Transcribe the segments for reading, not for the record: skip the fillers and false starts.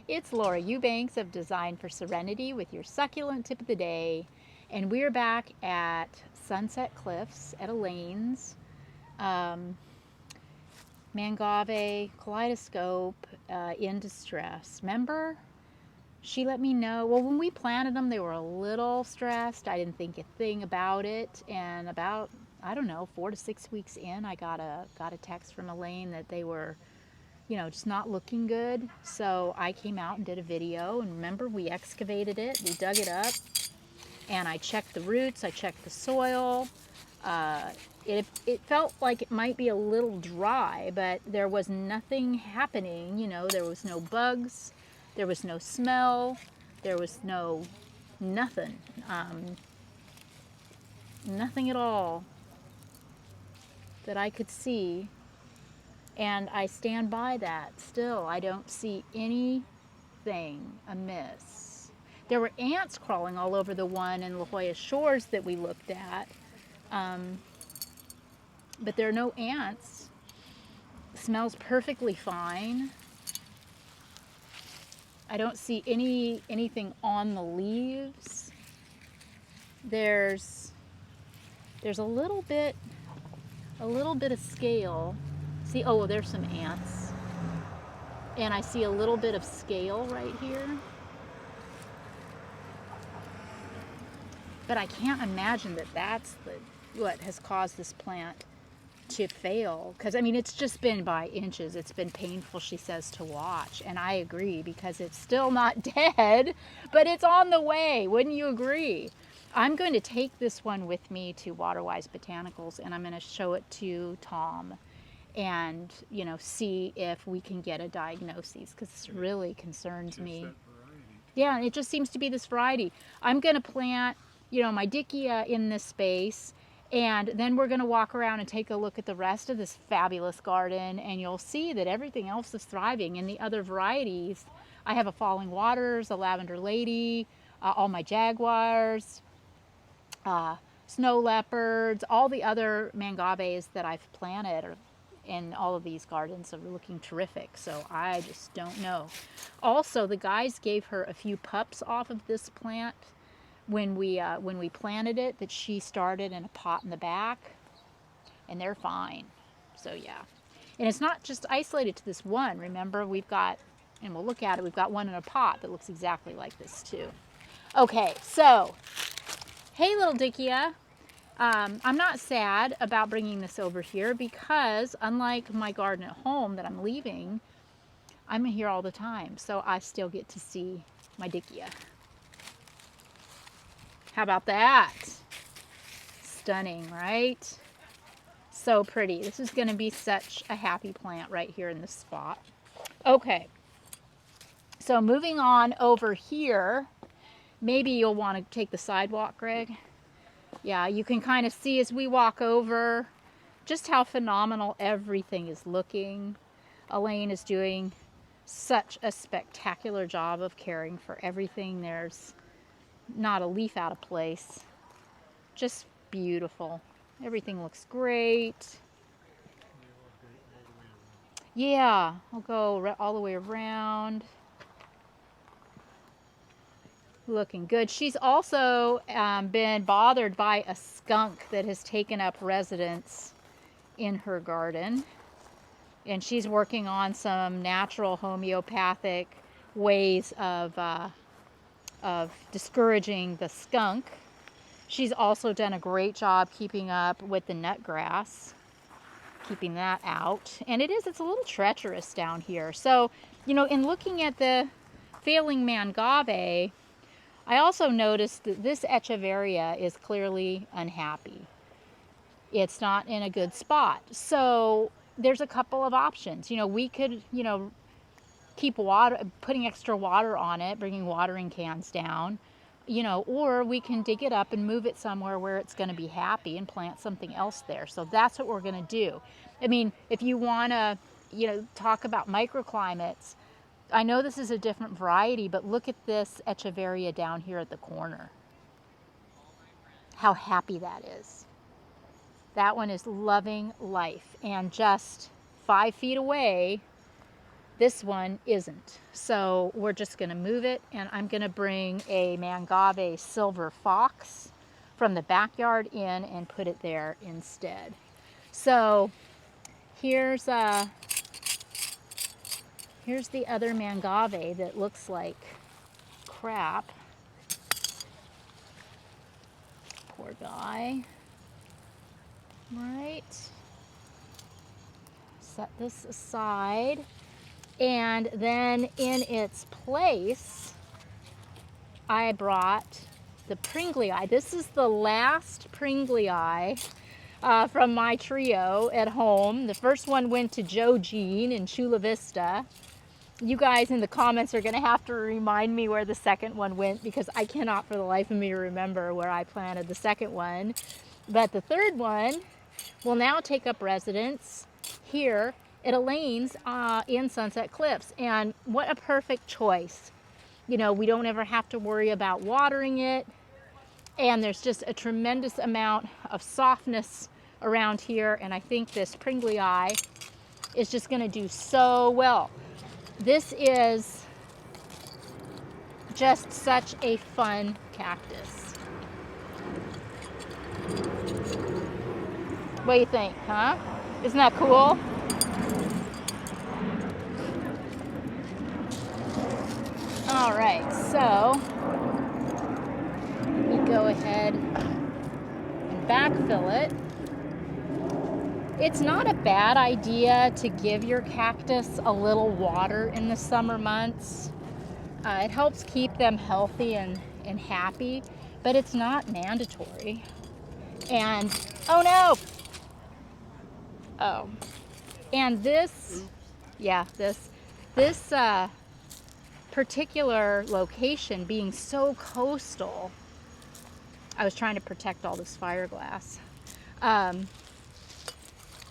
It's Laura Eubanks of Design for Serenity with your succulent tip of the day. And we're back at Sunset Cliffs at Elaine's. Mangave, kaleidoscope, in distress. Remember? She let me know. Well, when we planted them, they were a little stressed. I didn't think a thing about it. And about, I don't know, 4 to 6 weeks in, I got a text from Elaine that they were just not looking good. So I came out and did a video, and remember, we excavated it, we dug it up, and I checked the roots, I checked the soil. It felt like it might be a little dry, but there was nothing happening. There was no bugs, there was no smell, there was nothing, nothing at all that I could see. And I stand by that still. I don't see anything amiss. There were ants crawling all over the one in La Jolla Shores that we looked at. But there are no ants. It smells perfectly fine. I don't see anything on the leaves. There's a little bit of scale. See, oh, there's some ants. And I see a little bit of scale right here. But I can't imagine that that's what has caused this plant to fail. Because, I mean, it's just been by inches. It's been painful, she says, to watch. And I agree, because it's still not dead, but it's on the way. Wouldn't you agree? I'm going to take this one with me to Waterwise Botanicals, and I'm going to show it to Tom and see if we can get a diagnosis, because this really concerns me. Yeah, it just seems to be this variety. I'm going to plant my dickia in this space, and then we're going to walk around and take a look at the rest of this fabulous garden, and you'll see that everything else is thriving. In the other varieties, I have a Falling Waters, a Lavender Lady, all my jaguars, snow leopards, all the other mangaves that I've planted are in all of these gardens are looking terrific. So I just don't know. Also, the guys gave her a few pups off of this plant when we planted it, that she started in a pot in the back, and they're fine. So yeah, and it's not just isolated to this one. Remember, we've got, and we'll look at it, we've got one in a pot that looks exactly like this too. Okay, so hey, little dickia. I'm not sad about bringing this over here, because unlike my garden at home that I'm leaving, I'm here all the time, so I still get to see my dickia. How about that? Stunning, right? So pretty. This is going to be such a happy plant right here in this spot. Okay, so moving on over here, maybe you'll want to take the sidewalk, Greg. Yeah, you can kind of see as we walk over just how phenomenal everything is looking. Elaine is doing such a spectacular job of caring for everything. There's not a leaf out of place. Just beautiful. Everything looks great. Yeah, I'll go all the way around. Looking good. She's also been bothered by a skunk that has taken up residence in her garden, and she's working on some natural homeopathic ways of discouraging the skunk. She's also done a great job keeping up with the nutgrass, keeping that out. And it's a little treacherous down here. So, in looking at the failing mangave, I also noticed that this echeveria is clearly unhappy. It's not in a good spot. So there's a couple of options. We could, keep putting extra water on it, bringing watering cans down, or we can dig it up and move it somewhere where it's going to be happy and plant something else there. So that's what we're going to do. I mean, if you want to, talk about microclimates, I know this is a different variety, but look at this echeveria down here at the corner. How happy that is. That one is loving life. And just 5 feet away, This one isn't. So we're just going to move it, and I'm going to bring a mangave silver fox from the backyard in and put it there instead. So here's the other mangave that looks like crap. Poor guy. Right. Set this aside. And then in its place, I brought the Pringlei. This is the last Pringlei from my trio at home. The first one went to Joe Jean in Chula Vista. You guys in the comments are going to have to remind me where the second one went, because I cannot for the life of me remember where I planted the second one. But the third one will now take up residence here at Elaine's in Sunset Cliffs. And what a perfect choice. You know, we don't ever have to worry about watering it. And there's just a tremendous amount of softness around here. And I think this Pringlei is just going to do so well. This is just such a fun cactus. What do you think, huh? Isn't that cool? All right, so you go ahead and backfill it. It's not a bad idea to give your cactus a little water in the summer months. It helps keep them healthy and happy, but it's not mandatory. And, oh no! Oh. And this, yeah, this particular location being so coastal, I was trying to protect all this fiberglass.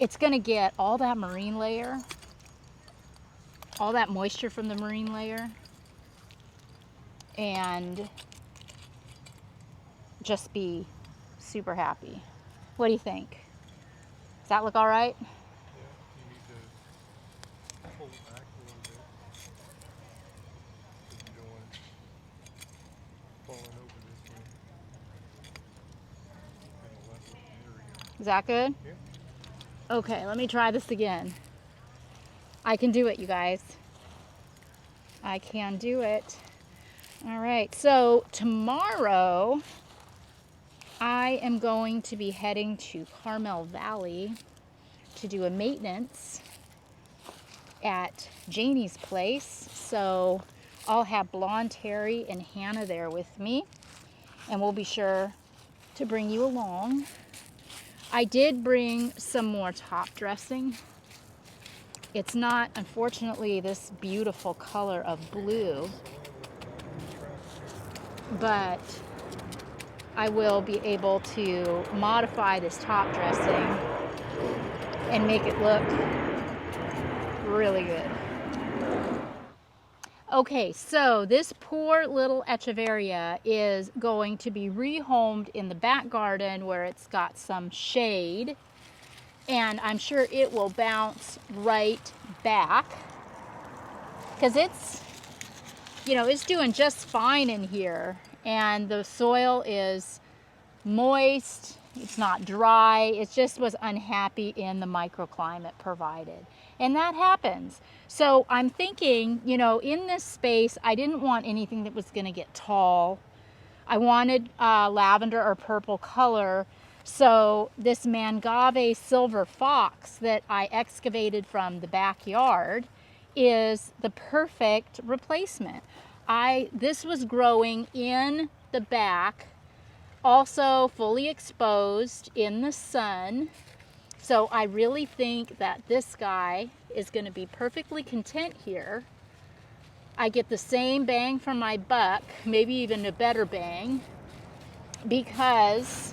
It's going to get all that marine layer, all that moisture from the marine layer, and just be super happy. What do you think? Does that look all right? Yeah, you need to pull it back a little bit, because you don't want it falling over this way. Kind of level. There we go. Is that good? Yeah. Okay, let me try this again. I can do it, you guys. I can do it. All right, so tomorrow I am going to be heading to Carmel Valley to do a maintenance at Janie's place. So I'll have Blonde Terry and Hannah there with me, and we'll be sure to bring you along. I did bring some more top dressing. It's not, unfortunately, this beautiful color of blue, but I will be able to modify this top dressing and make it look really good. Okay, so this poor little echeveria is going to be rehomed in the back garden where it's got some shade, and I'm sure it will bounce right back because it's, you know, it's doing just fine in here, and the soil is moist, it's not dry, it just was unhappy in the microclimate provided. And that happens. So I'm thinking, you know, in this space, I didn't want anything that was going to get tall. I wanted lavender or purple color. So this mangave silver fox that I excavated from the backyard is the perfect replacement. This was growing in the back, also fully exposed in the sun. So I really think that this guy is going to be perfectly content here. I get the same bang for my buck, maybe even a better bang, because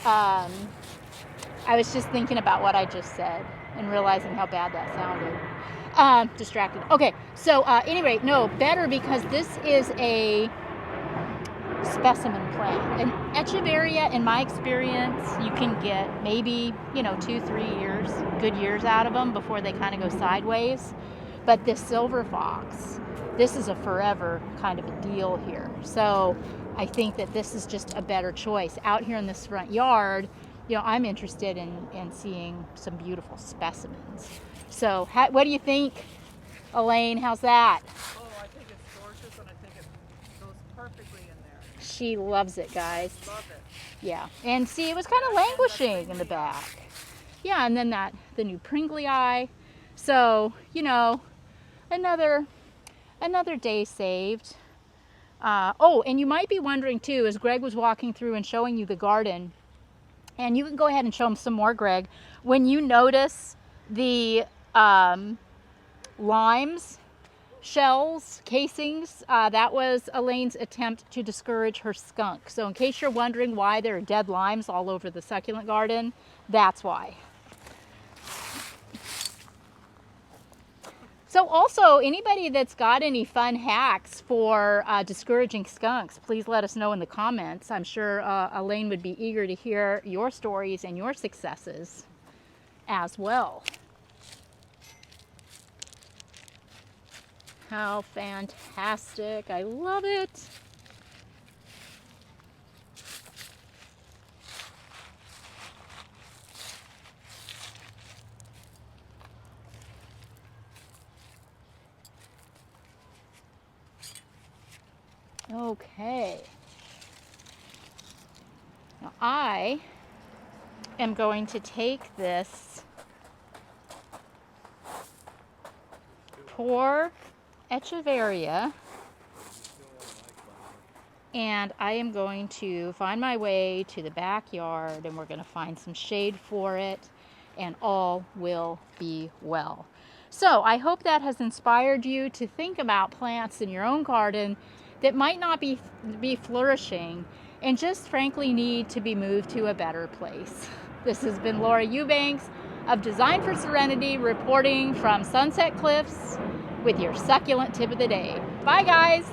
I was just thinking about what I just said and realizing how bad that sounded. Distracted. Okay, so anyway, no, better because this is a specimen plant. An echeveria, in my experience, you can get maybe, 2-3 years, good years out of them before they kind of go sideways. But this silver fox, this is a forever kind of a deal here. So I think that this is just a better choice. Out here in this front yard, I'm interested in seeing some beautiful specimens. So what do you think, Elaine? How's that? Oh, I think it's gorgeous, and I think it goes perfectly in there. She loves it, guys. Love it. Yeah, and see, it was kind of languishing in the back. Yeah, and then the new Pringly eye. So, another day saved. Oh, and you might be wondering too, as Greg was walking through and showing you the garden, and you can go ahead and show him some more, Greg, when you notice the limes, shells, casings, that was Elaine's attempt to discourage her skunk. So in case you're wondering why there are dead limes all over the succulent garden, that's why. So also, anybody that's got any fun hacks for discouraging skunks, please let us know in the comments. I'm sure Elaine would be eager to hear your stories and your successes as well. How fantastic. I love it. Okay. Now I am going to take this poor echeveria and I am going to find my way to the backyard, and we're going to find some shade for it, and all will be well. So I hope that has inspired you to think about plants in your own garden that might not be flourishing and just frankly need to be moved to a better place. This has been Laura Eubanks of Design for Serenity, reporting from Sunset Cliffs with your succulent tip of the day. Bye, guys.